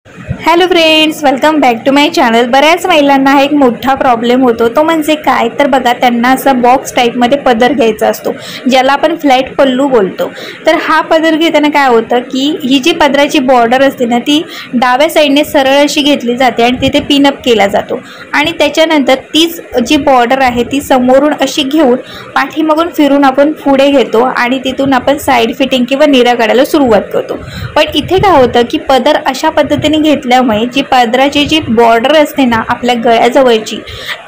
Hello friends, welcome back to my channel. बऱ्याच महिलांना एक मोठा प्रॉब्लेम होतो, तो म्हणजे काय तर बघा, त्यांना असा बॉक्स टाईपमध्ये पदर घ्यायचा असतो, ज्याला आपण फ्लॅट पल्लू बोलतो। तर हा पदर घेताना काय होतं की ही जी पदराची बॉर्डर असते ना, ती डाव्या साईडने सरळ अशी घेतली जाते आणि तिथे पिनअप केला जातो। आणि त्याच्यानंतर तीच जी बॉर्डर आहे ती समोरून अशी घेऊन पाठीमागून फिरून आपण पुढे घेतो आणि तिथून आपण साईड फिटिंग किंवा निरा काढायला सुरुवात करतो। पण इथे काय होतं की पदर अशा पद्धतीने घेतल्यामुळे जी पदराची जी बॉर्डर असते ना आपल्या गळ्याजवळची,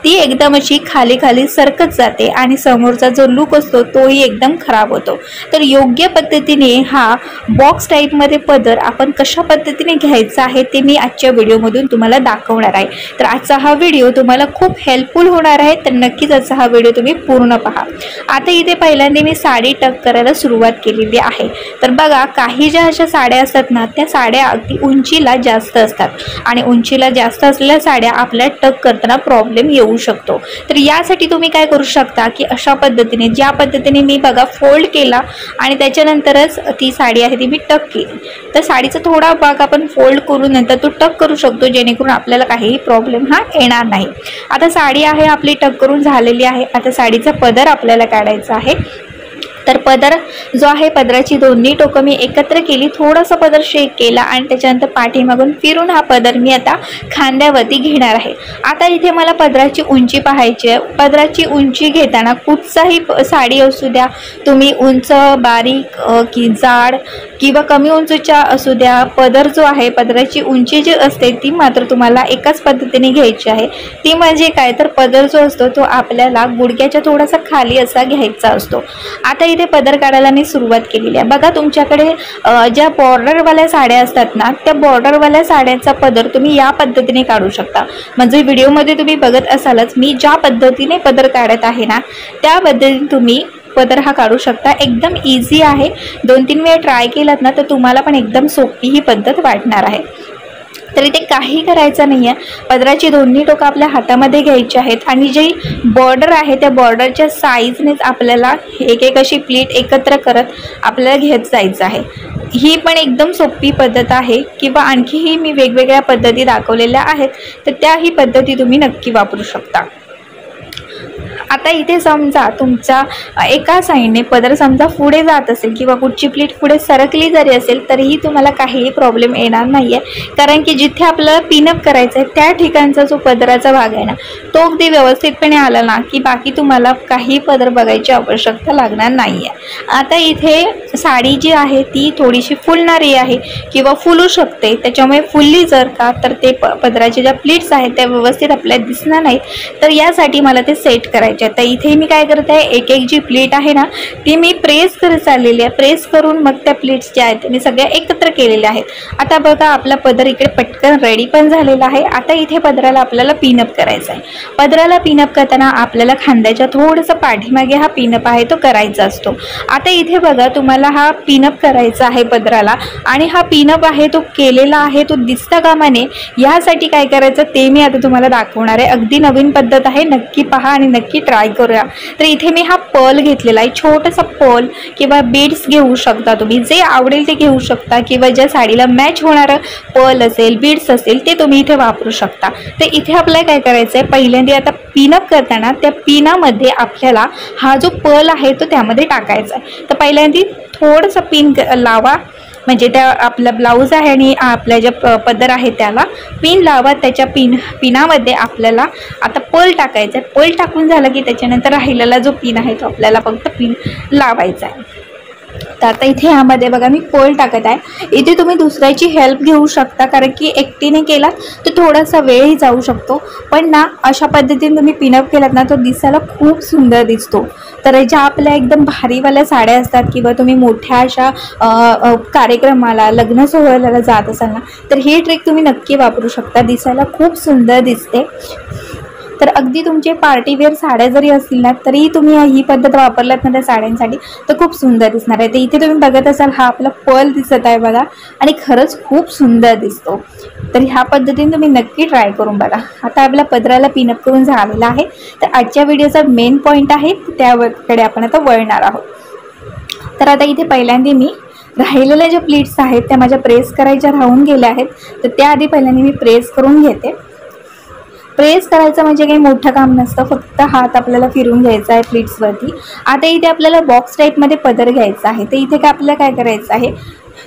ती एकदम अशी खाली खाली सरकत जाते आणि समोरचा जो लुक असतो तोही एकदम खराब होतो। तर योग्य पद्धतीने हा बॉक्स टाईपमध्ये पदर आपण कशा पद्धतीने घ्यायचा आहे ते मी आजच्या व्हिडिओमधून तुम्हाला दाखवणार आहे। तर आजचा हा व्हिडिओ तुम्हाला खूप हेल्पफुल होणार आहे, तर नक्कीच आजचा हा व्हिडिओ तुम्ही पूर्ण पहा। आता इथे पहिल्यांदा मी साडी टक करायला सुरुवात केलेली आहे। तर बघा, काही ज्या अशा साड्या असतात ना, त्या साड्या अगदी उंचीला जास्त असतात आणि उंचीला जास्त असलेल्या साड्या आपल्या टक करताना प्रॉब्लेम येऊ शकतो। तर यासाठी तुम्ही काय करू शकता की अशा पद्धतीने, ज्या पद्धतीने मी बघा फोल्ड केला आणि त्याच्यानंतरच ती साडी आहे ती मी टक केली, तर साडीचा थोडा भाग आपण फोल्ड करून नंतर तो टक करू शकतो, जेणेकरून आपल्याला काहीही प्रॉब्लेम हा येणार नाही। आता साडी आहे आपली टक करून झालेली आहे। आता साडीचा पदर आपल्याला काढायचा आहे। तर पदर जो आहे, पदराची दोन्ही टोकं मी एकत्र केली, थोडासा पदर शेक केला आणि त्याच्यानंतर पाठीमागून फिरून हा पदर मी आता खांद्यावरती घेणार आहे। आता इथे मला पदराची उंची पाहायची आहे। पदराची उंची घेताना कुठचाही साडी असू द्या, तुम्ही उंच बारीक की जाड किंवा कमी उंचीच्या असू द्या, पदर जो आहे, पदराची उंची जी असते ती मात्र तुम्हाला एकाच पद्धतीने घ्यायची आहे। ती म्हणजे काय तर पदर जो असतो तो आपल्याला गुडघ्याच्या थोडासा खाली असा घ्यायचा असतो। आता इथे पदर काढायला मी सुरुवात केलेली आहे। बघा, तुमच्याकडे ज्या बॉर्डरवाल्या साड्या असतात ना, त्या बॉर्डरवाल्या साड्यांचा पदर तुम्ही या पद्धतीने काढू शकता। म्हणजे व्हिडिओमध्ये तुम्ही बघत असालच, मी ज्या पद्धतीने पदर काढत आहे ना, त्या पद्धतीने तुम्ही पदर हा काढू शकता। एकदम इझी आहे। 2-3 वेळा ट्राय केलात ना, तर तुम्हाला पण एकदम सोपी ही पद्धत वाटणार आहे। तर इथे काही करायचं नाही आहे, पदराची दोन्ही टोकं आपल्या हातामध्ये घ्यायची आहेत आणि जी बॉर्डर आहे त्या बॉर्डरच्या साईजनेच आपल्याला एक एक अशी प्लीट एकत्र करत आपल्याला घेत जायचं आहे। ही पण एकदम सोपी पद्धत आहे, किंवा आणखीही मी वेगवेगळ्या पद्धती दाखवलेल्या आहेत, तर त्याही पद्धती तुम्ही नक्की वापरू शकता। आता इथे समजा तुमचा एका साईडने पदर समजा पुढे जात असेल किंवा कुठची प्लीट पुढे सरकली जरी असेल, तरीही तुम्हाला काहीही प्रॉब्लेम येणार नाही आहे, कारण की जिथे आपल्याला पिनअप करायचं आहे त्या ठिकाणचा जो पदराचा भाग आहे ना, तो अगदी व्यवस्थितपणे आला ना की बाकी तुम्हाला काही पदर बघायची आवश्यकता लागणार नाही आहे। आता इथे साडी जी आहे ती थोडीशी फुलणारी आहे किंवा फुलू शकते, त्याच्यामुळे फुलली जर का तर ते पदराच्या ज्या प्लीट्स आहेत त्या व्यवस्थित आपल्याला दिसणार नाहीत, तर यासाठी मला ते सेट करायचे। तर इथे मी काय करते आहे, एक एक जी प्लेट आहे ना ती मी प्रेस करत चाललेली आहे। प्रेस करून मग त्या प्लेट्स ज्या आहेत मी सगळ्या एकत्र केलेल्या आहेत। आता बघा, आपला पदर इकडे पटकन रेडी पण झालेला आहे। आता इथे पदराला आपल्याला पिनअप करायचा आहे। पदराला पिनअप करताना आपल्याला खांद्याच्या थोडंसं पाठीमागे हा पिनअप आहे तो करायचा असतो। आता इथे बघा, तुम्हाला हा पिनअप करायचा आहे पदराला, आणि हा पिनअप आहे तो केलेला आहे तो दिसता कामा नये, यासाठी काय करायचं ते मी आता तुम्हाला दाखवणार आहे। अगदी नवीन पद्धत आहे, नक्की पहा आणि नक्की ट्राय करूया। तर इथे मी हा पर्ल घेतलेला आहे, छोटासा पर्ल किंवा बीड्स घेऊ शकता, तुम्ही जे आवडेल ते घेऊ शकता, किंवा ज्या साडीला मॅच होणारं पर्ल असेल, बीड्स असेल ते तुम्ही इथे वापरू शकता। तर इथे आपल्याला काय करायचं आहे, पहिल्यांदा आता पिनअप करताना त्या पिनामध्ये आपल्याला हा जो पर्ल आहे तो त्यामध्ये टाकायचा आहे। तर पहिल्यांदा थोडंसं पिन लावा, म्हणजे त्या आपला ब्लाऊज आहे आणि आपल्या ज्या पदर आहे त्याला पिन लावा। त्याच्या पिनामध्ये आपल्याला आता पर्ल टाकायचा आहे। पर्ल टाकून झालं की त्याच्यानंतर राहिलेला जो पिन आहे तो आपल्याला फक्त पिन लावायचा आहे। तर आता इथे यामध्ये बघा मी पर्ल टाकत आहे। इथे तुम्ही दुसऱ्याची हेल्प घेऊ शकता, कारण की एकटीने केला तर थोडासा वेळही जाऊ शकतो, पण ना अशा पद्धतीने तुम्ही पिनअप केलात ना तो दिसायला खूप सुंदर दिसतो। तर ज्या आपल्या एकदम भारीवाल्या साड्या असतात किंवा तुम्ही मोठ्या अशा कार्यक्रमाला, लग्न सोहळ्याला जात असाल ना, तर ही ट्रिक तुम्ही नक्की वापरू शकता, दिसायला खूप सुंदर दिसते। तर अगदी तुमचे पार्टीवेअर साड्या जरी असतील ना, तरीही तुम्ही ही पद्धत वापरलात ना त्या साड्यांसाठी तर खूप सुंदर दिसणार आहे। तर इथे तुम्ही बघत असाल हा आपला पर्ल दिसत आहे बघा, आणि खरंच खूप सुंदर दिसतो। तर ह्या पद्धतीने तुम्ही नक्की ट्राय करून बघा। आता आपल्या पदराला पिनअप करून झालेला आहे, तर आजच्या व्हिडिओचा मेन पॉईंट आहे त्याकडे आपण आता वळणार आहोत। तर आता इथे पहिल्यांदा मी राहिलेल्या ज्या प्लीट्स आहेत त्या माझ्या प्रेस करायच्या राहून गेल्या आहेत, तर त्याआधी पहिल्यांदा मी प्रेस करून घेते. प्रेस करायचं म्हणजे काही मोठं काम नसतं, फक्त हात आपल्याला फिरून घ्यायचा आहे प्लीट्सवरती. आता इथे आपल्याला बॉक्स टाईपमध्ये पदर घ्यायचा आहे. तर इथे आपल्याला काय करायचं आहे,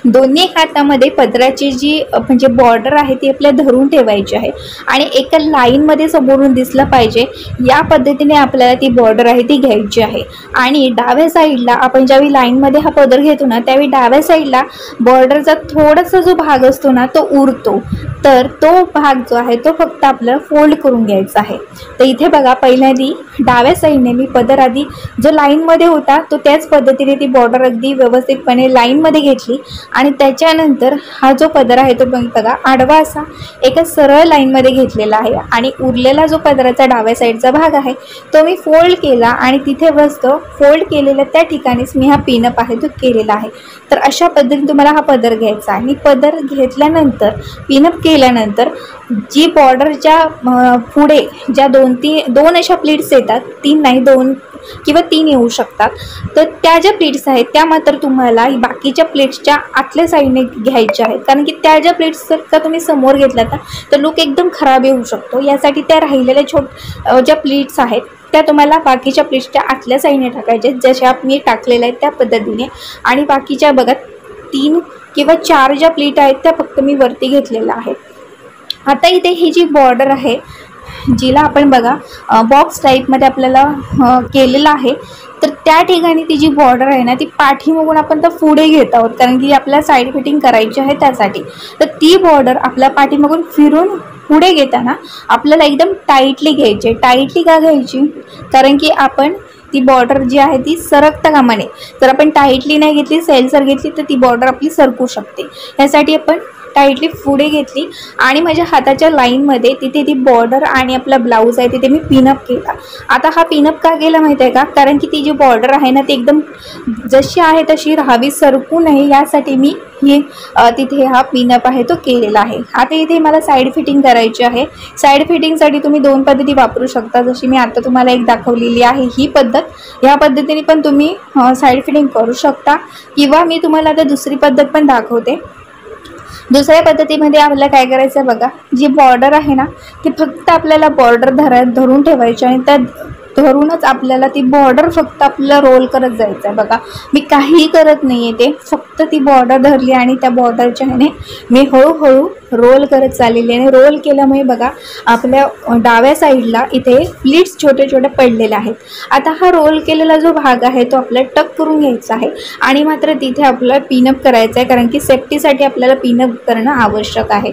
दोन्ही हातामध्ये पदराची जी म्हणजे बॉर्डर आहे ती आपल्याला धरून ठेवायची आहे आणि एका लाईनमध्ये समोरून दिसलं पाहिजे या पद्धतीने आपल्याला ती बॉर्डर आहे ती घ्यायची आहे. आणि डाव्या साईडला आपण ज्यावेळी लाईनमध्ये हा पदर घेतो ना, त्यावेळी डाव्या साईडला बॉर्डरचा थोडासा जो भाग असतो ना तो उरतो, तर तो भाग जो आहे तो फक्त आपल्याला फोल्ड करून घ्यायचा आहे. तर इथे बघा, पहिल्यांदी डाव्या साईडने मी पदर आधी जो लाईनमध्ये होता तो त्याच पद्धतीने ती बॉर्डर अगदी व्यवस्थितपणे लाईनमध्ये घेतली आणि त्याच्यानंतर हा जो पदर आहे तो बघा आडवा असा एका सरळ लाईनमध्ये घेतलेला आहे आणि उरलेला जो पदराचा डाव्या साईडचा भाग आहे तो मी फोल्ड केला आणि तिथे बसतो फोल्ड केलेल्या त्या ठिकाणीच मी हा पिनअप आहे तो केलेला आहे. तर अशा पद्धतीने तुम्हाला हा पदर घ्यायचा आहे. पदर घेतल्यानंतर पिनअप केल्यानंतर जी बॉर्डरच्या पुढे ज्या दोन अशा प्लीट्स येतात, 3 नाही 2 किंवा 3 येऊ शकतात, तर त्या ज्या प्लेट्स आहेत त्या मात्र तुम्हाला बाकीच्या प्लेट्सच्या आतल्या साईडने घ्यायच्या आहेत, कारण की त्या ज्या प्लेट्स जर का तुम्ही समोर घेतलात तर लुक एकदम खराब येऊ शकतो. यासाठी त्या राहिलेल्या ज्या प्लेट्स आहेत त्या तुम्हाला बाकीच्या प्लेट्सच्या आतल्या साईडने टाकायचे, जशा मी टाकलेल्या आहेत त्या पद्धतीने. आणि बाकीच्या बघा 3 किंवा 4 ज्या प्लेट आहेत त्या फक्त मी वरती घेतलेल्या आहेत. आता इथे ही जी बॉर्डर आहे जिला आपण बघा बॉक्स टाईपमध्ये आपल्याला केलेलं आहे, तर त्या ठिकाणी ती जी बॉर्डर आहे ना ती पाठीमागून आपण तर पुढे घेत आहोत, कारण की आपल्याला साईड फिटिंग करायची आहे त्यासाठी. तर ती बॉर्डर आपल्या पाठीमागून फिरून पुढे घेताना आपल्याला एकदम टाईटली घ्यायची. टाईटली का घ्यायची, कारण की आपण ती बॉर्डर जी आहे ती सरकता कामा नये. जर आपण टाईटली नाही घेतली, सैलसर घेतली तर ती बॉर्डर आपली सरकू शकते. यासाठी आपण टाईटली पुढे घेतली आणि माझ्या हाताच्या लाईनमध्ये तिथे ती बॉर्डर आणि आपला ब्लाऊज आहे तिथे मी पिनअप केला. आता हा पिनअप का केला माहिती आहे का, कारण की ती जी बॉर्डर आहे ना ती एकदम जशी आहे तशी राहावी, सरकू नये, यासाठी मी तिथे हा पिनअप आहे तो केलेला आहे. आता इथे मला साईड फिटिंग करायची आहे. साईड फिटिंगसाठी तुम्ही 2 पद्धती वापरू शकता, जशी मी आता तुम्हाला एक दाखवलेली आहे ही पद्धत. ह्या पद्धतीने पण तुम्ही साईड फिटिंग करू शकता, किंवा मी तुम्हाला आता दुसरी पद्धत पण दाखवते. दुसऱ्या पद्धतीमध्ये आपल्याला काय करायचं आहे बघा, जी बॉर्डर आहे ना ती फक्त आपल्याला बॉर्डर धरून ठेवायची आणि त्या धरूनच आपल्याला ती बॉर्डर फक्त आपल्याला रोल करत जायचं आहे. बघा मी काहीही करत नाही आहे, ते फक्त ती बॉर्डर धरली आणि त्या बॉर्डरच्या ह्याने मी हळूहळू रोल करत चाललेली आहे. रोल केल्यामुळे बघा आपल्या डाव्या साईडला इथे प्लीट्स छोटे छोटे पडलेले आहेत. आता हा रोल केलेला जो भाग आहे तो आपल्याला टक करून घ्यायचा आहे आणि मात्र तिथे आपल्याला पिनअप करायचं आहे, कारण की सेफ्टीसाठी आपल्याला पिनअप करणं आवश्यक आहे.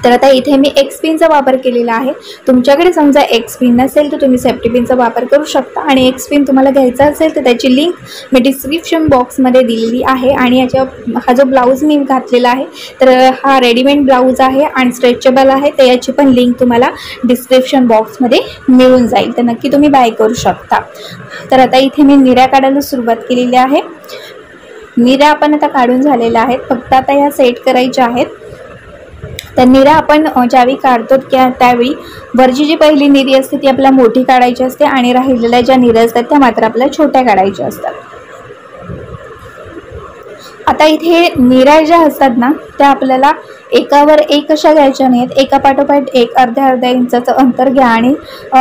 तर आता इथे मी एक्स पिनचा वापर केलेला आहे. तुमच्याकडे समजा एक्स पिन नसेल तर तुम्ही सेफ्टी पिनचा वापर करू शकता. आणि एक्स पिन तुम्हाला घ्यायचा असेल तर त्याची लिंक मी डिस्क्रिप्शन बॉक्समध्ये दिलेली आहे. आणि हा जो ब्लाऊज मी घातलेला आहे तर हा रेडीमेड ब्लाऊज आहे आणि स्ट्रेचेबल आहे, तर याची पण लिंक तुम्हाला डिस्क्रिप्शन बॉक्समध्ये मिळून जाईल, तर नक्की तुम्ही बाय करू शकता. तर आता इथे मी निऱ्या काढायला सुरुवात केलेली आहे. निऱ्या आपण आता काढून झालेल्या आहेत, फक्त आता ह्या सेट करायच्या आहेत. तर निऱ्या आपण ज्यावेळी काढतो त्यावेळी वरची जी पहिली निरी असते ती आपल्याला मोठी काढायची असते आणि राहिलेल्या ज्या निऱ्या असतात त्या मात्र आपल्याला छोट्या काढायच्या असतात. आता इथे निऱ्या ज्या असतात ना त्या आपल्याला एकावर एक अशा घ्यायच्या नाहीत, एका पाठोपाठ एक अर्ध्या इंचाचं अंतर घ्या आणि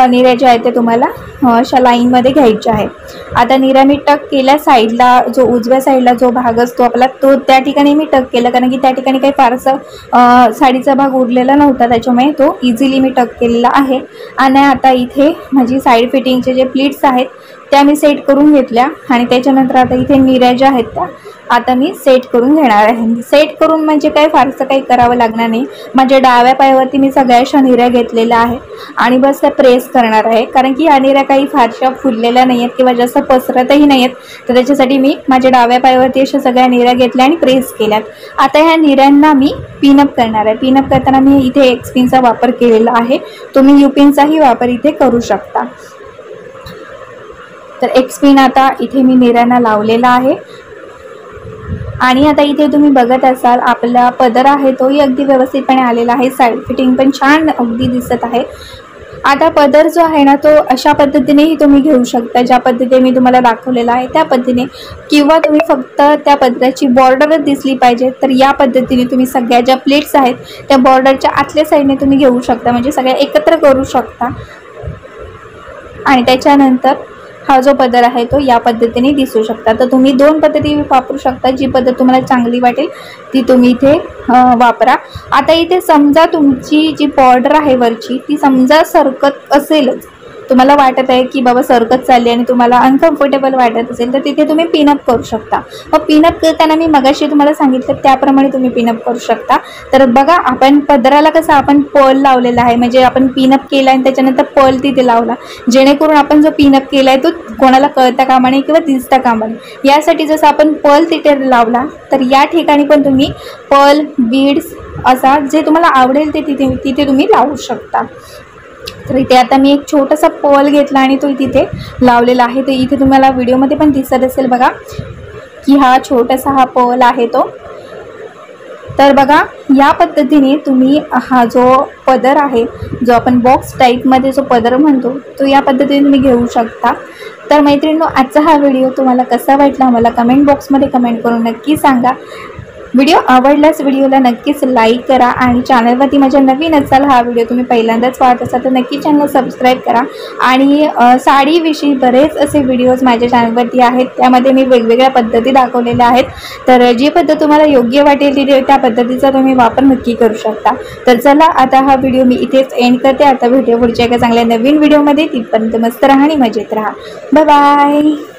निऱ्या ज्या आहेत त्या तुम्हाला अशा लाईनमध्ये घ्यायच्या आहेत. आता निऱ्या मी टक केल्या, साईडला जो उजव्या साईडला जो भाग असतो आपला तो त्या ठिकाणी मी टक केला, कारण की त्या ठिकाणी काही फारसा साडीचा भाग उरलेला नव्हता, त्याच्यामुळे तो इझिली मी टक केलेला आहे. आणि आता इथे माझी साईड फिटिंगचे जे प्लीट्स आहेत त्या मी सेट करून घेतल्या आणि त्याच्यानंतर आता इथे निऱ्या ज्या आहेत त्या आता मी सेट करून घेणार आहे. सेट करून म्हणजे काय फारसं काही करावं लागणार नाही. माझ्या डाव्या पायावरती मी सगळ्या अशा निऱ्या घेतलेल्या आहेत आणि बस त्या प्रेस करणार आहे, कारण की या निऱ्या काही फारशा फुललेल्या नाही आहेत किंवा जास्त पसरतही नाही आहेत, तर त्याच्यासाठी मी माझ्या डाव्या पायावरती अशा सगळ्या निऱ्या घेतल्या आणि प्रेस केल्यात. आता ह्या निऱ्यांना मी पिनअप करणार आहे. पिनअप करताना मी इथे एक्स पिनचा वापर केलेला आहे, तुम्ही यू पिनचाही वापर इथे करू शकता. तर एक्स पिन आता इथे मी निऱ्यांना लावलेला आहे. आणि आता इथे तुम्ही बघत असाल आपला पदर आहे तोही अगदी व्यवस्थितपणे आलेला आहे, साईड फिटिंग पण छान अगदी दिसत आहे. आता पदर जो आहे ना तो अशा पद्धतीनेही तुम्ही घेऊ शकता, ज्या पद्धतीने मी तुम्हाला दाखवलेला आहे त्या पद्धतीने, किंवा तुम्ही फक्त त्या पदराची बॉर्डरच दिसली पाहिजे तर या पद्धतीने तुम्ही सगळ्या ज्या प्लेट्स आहेत त्या बॉर्डरच्या आतल्या साईडने तुम्ही घेऊ शकता, म्हणजे सगळ्या एकत्र करू शकता। आणि त्याच्यानंतर हा जो पदर आहे तो या पद्धतीने दिसू शकता। तर तुम्ही दोन पद्धती वापरू शकता, जी पद्धत तुम्हाला चांगली वाटेल ती तुम्ही इथे वापरा। आता इथे समजा तुमची जी बॉर्डर आहे वरची ती समजा सरकत असेलच, तुम्हाला वाटत आहे की बाबा सरकत चालली आणि तुम्हाला अनकम्फर्टेबल वाटत असेल तर तिथे तुम्ही पिनअप करू शकता। मग पिनअप करताना मी मगाशी तुम्हाला सांगितलं त्याप्रमाणे तुम्ही पिनअप करू शकता। तर बघा आपण पदराला कसं आपण पर्ल लावलेला आहे, म्हणजे आपण पिनअप केला आणि त्याच्यानंतर पर्ल तिथे लावला, जेणेकरून आपण जो पिनअप केला आहे तो कोणाला कळता कामा नये किंवा दिसता कामा नये यासाठी जसं आपण पर्ल तिथे लावला तर या ठिकाणी पण तुम्ही पर्ल बीड्स असा जे तुम्हाला आवडेल ते तिथे तुम्ही लावू शकता। तर इथे आता मी एक छोटासा पर्ल घेतला आणि तो तिथे लावलेला आहे। तर इथे तुम्हाला व्हिडिओमध्ये पण दिसत असेल बघा की हा छोटासा हा पर्ल आहे तो। तर बघा या पद्धतीने तुम्ही हा जो पदर आहे, जो आपण बॉक्स टाईपमध्ये जो पदर म्हणतो तो या पद्धतीने तुम्ही घेऊ शकता। तर मैत्रिणींनो, आजचा हा व्हिडिओ तुम्हाला कसा वाटला मला कमेंट बॉक्समध्ये कमेंट करून नक्की सांगा। व्हिडिओ आवडल्यास व्हिडिओला नक्कीच लाईक करा आणि चॅनलवरती माझ्या नवीन असाल, हा व्हिडिओ तुम्ही पहिल्यांदाच पाहत असाल तर नक्की चॅनल सबस्क्राईब करा। आणि साडीविषयी बरेच असे व्हिडिओज माझ्या चॅनलवरती आहेत, त्यामध्ये मी वेगवेगळ्या पद्धती दाखवलेल्या आहेत। तर जी पद्धत तुम्हाला योग्य वाटेल तिथे त्या पद्धतीचा तुम्ही वापर नक्की करू शकता। तर चला आता हा व्हिडिओ मी इथेच एंड करते। आता व्हिडिओ पुढच्या एका चांगल्या नवीन व्हिडिओमध्ये, तिथपर्यंत मस्त राहा आणि मजेत राहा। Bye bye.